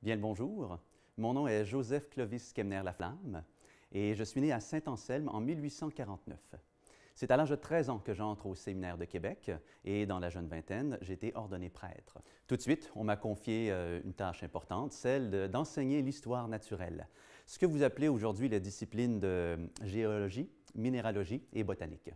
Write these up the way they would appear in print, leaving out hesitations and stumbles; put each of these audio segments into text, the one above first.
Bien le bonjour. Mon nom est Joseph Clovis Kemner-Laflamme et je suis né à Saint-Anselme en 1849. C'est à l'âge de 13 ans que j'entre au séminaire de Québec et dans la jeune vingtaine, j'ai été ordonné prêtre. Tout de suite, on m'a confié une tâche importante, celle d'enseigner l'histoire naturelle, ce que vous appelez aujourd'hui les disciplines de géologie, minéralogie et botanique.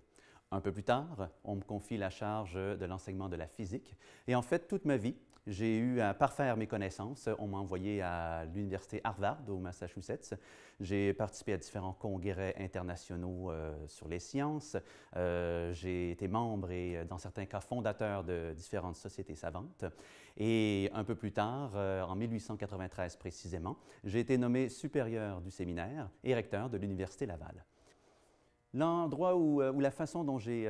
Un peu plus tard, on me confie la charge de l'enseignement de la physique et en fait, toute ma vie, j'ai eu à parfaire mes connaissances. On m'a envoyé à l'université Harvard au Massachusetts. J'ai participé à différents congrès internationaux sur les sciences. J'ai été membre et, dans certains cas, fondateur de différentes sociétés savantes. Et un peu plus tard, en 1893 précisément, j'ai été nommé supérieur du séminaire et recteur de l'Université Laval. L'endroit ou la façon dont j'ai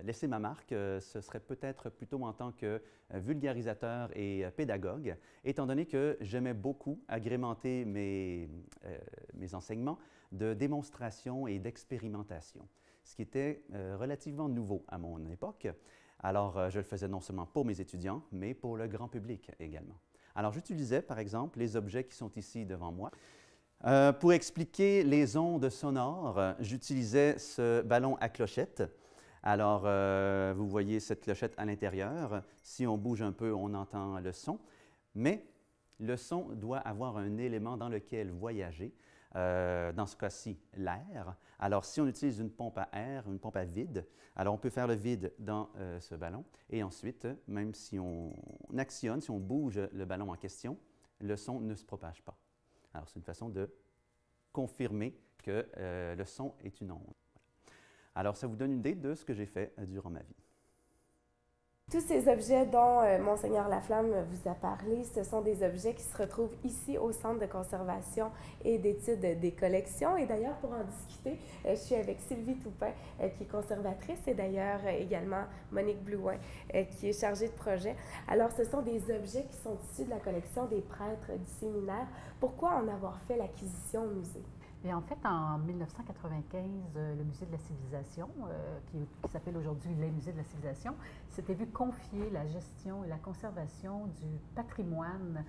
laisser ma marque, ce serait peut-être plutôt en tant que vulgarisateur et pédagogue, étant donné que j'aimais beaucoup agrémenter mes enseignements de démonstration et d'expérimentation, ce qui était relativement nouveau à mon époque. Alors, je le faisais non seulement pour mes étudiants, mais pour le grand public également. Alors, j'utilisais, par exemple, les objets qui sont ici devant moi. Pour expliquer les ondes sonores, j'utilisais ce ballon à clochette. Alors, vous voyez cette clochette à l'intérieur. Si on bouge un peu, on entend le son. Mais le son doit avoir un élément dans lequel voyager. Dans ce cas-ci, l'air. Alors, si on utilise une pompe à air, une pompe à vide, alors on peut faire le vide dans ce ballon. Et ensuite, même si on actionne, si on bouge le ballon en question, le son ne se propage pas. Alors, c'est une façon de confirmer que le son est une onde. Alors, ça vous donne une idée de ce que j'ai fait durant ma vie. Tous ces objets dont Monseigneur Laflamme vous a parlé, ce sont des objets qui se retrouvent ici au Centre de conservation et d'études des collections. Et d'ailleurs, pour en discuter, je suis avec Sylvie Toupin, qui est conservatrice, et d'ailleurs également Monique Blouin, qui est chargée de projet. Alors, ce sont des objets qui sont issus de la collection des prêtres du séminaire. Pourquoi en avoir fait l'acquisition au musée? Et en fait, en 1995, le Musée de la Civilisation, qui s'appelle aujourd'hui les Musées de la Civilisation, s'était vu confier la gestion et la conservation du patrimoine,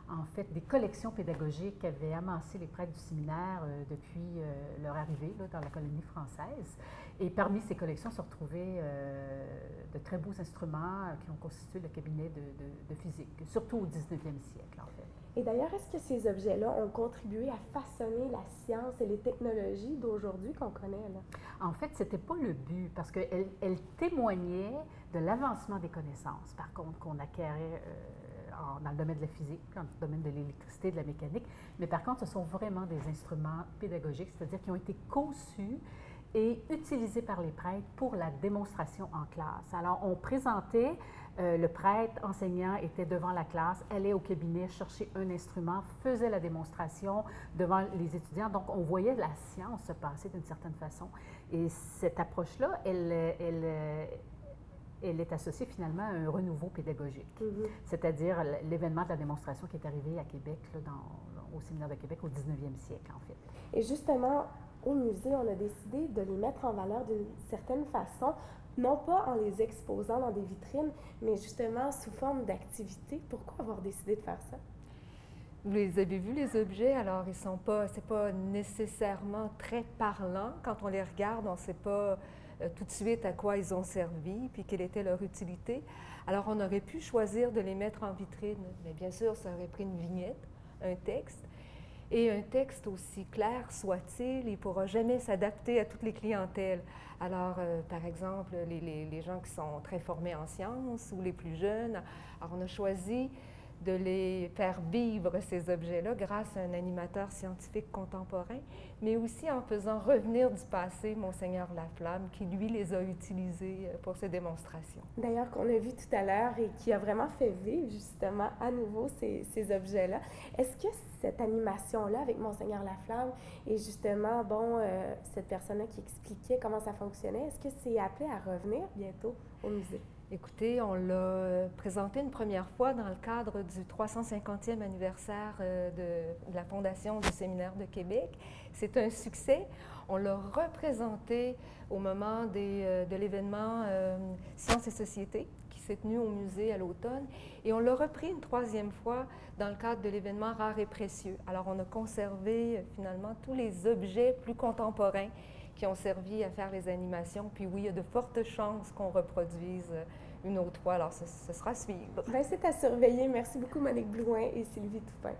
en fait, des collections pédagogiques qu'avaient amassées les prêtres du séminaire depuis leur arrivée là, dans la colonie française. Et parmi ces collections se retrouvaient de très beaux instruments qui ont constitué le cabinet de physique, surtout au 19e siècle, en fait. Et d'ailleurs, est-ce que ces objets-là ont contribué à façonner la science et les technologies d'aujourd'hui qu'on connaît, là? En fait, ce n'était pas le but, parce qu'elle témoignait de l'avancement des connaissances, par contre, qu'on acquérait dans le domaine de la physique, dans le domaine de l'électricité, de la mécanique. Mais par contre, ce sont vraiment des instruments pédagogiques, c'est-à-dire qui ont été conçus et utilisés par les prêtres pour la démonstration en classe. Alors, on présentait, le prêtre enseignant était devant la classe, allait au cabinet chercher un instrument, faisait la démonstration devant les étudiants. Donc, on voyait la science se passer d'une certaine façon. Et cette approche-là, elle est associée finalement à un renouveau pédagogique, c'est-à-dire l'événement de la démonstration qui est arrivé à Québec, là, au séminaire de Québec au 19e siècle, en fait. Et justement, au musée, on a décidé de les mettre en valeur d'une certaine façon, non pas en les exposant dans des vitrines, mais justement sous forme d'activité. Pourquoi avoir décidé de faire ça? Vous les avez vus, les objets, alors ils sont pas, c'est pas nécessairement très parlant. Quand on les regarde, on ne sait pas tout de suite à quoi ils ont servi, puis quelle était leur utilité. Alors on aurait pu choisir de les mettre en vitrine, mais bien sûr, ça aurait pris une vignette, un texte. Et un texte, aussi clair soit-il, il ne pourra jamais s'adapter à toutes les clientèles. Alors, par exemple, les gens qui sont très formés en sciences ou les plus jeunes, alors on a choisi de les faire vivre, ces objets-là, grâce à un animateur scientifique contemporain, mais aussi en faisant revenir du passé Monseigneur Laflamme, qui, lui, les a utilisés pour ses démonstrations. D'ailleurs, qu'on a vu tout à l'heure et qui a vraiment fait vivre, justement, à nouveau ces objets-là. Est-ce que cette animation-là avec Monseigneur Laflamme et justement, bon, cette personne-là qui expliquait comment ça fonctionnait, est-ce que c'est appelé à revenir bientôt au musée? Écoutez, on l'a présenté une première fois dans le cadre du 350e anniversaire de la fondation du Séminaire de Québec. C'est un succès. On l'a représenté au moment de l'événement Sciences et Société qui s'est tenu au musée à l'automne. Et on l'a repris une troisième fois dans le cadre de l'événement Rares et précieux. Alors, on a conservé finalement tous les objets plus contemporains qui ont servi à faire les animations. Puis oui, il y a de fortes chances qu'on reproduise une autre fois. Alors, ce sera à suivre. Bien, c'est à surveiller. Merci beaucoup, Monique Blouin et Sylvie Toupin.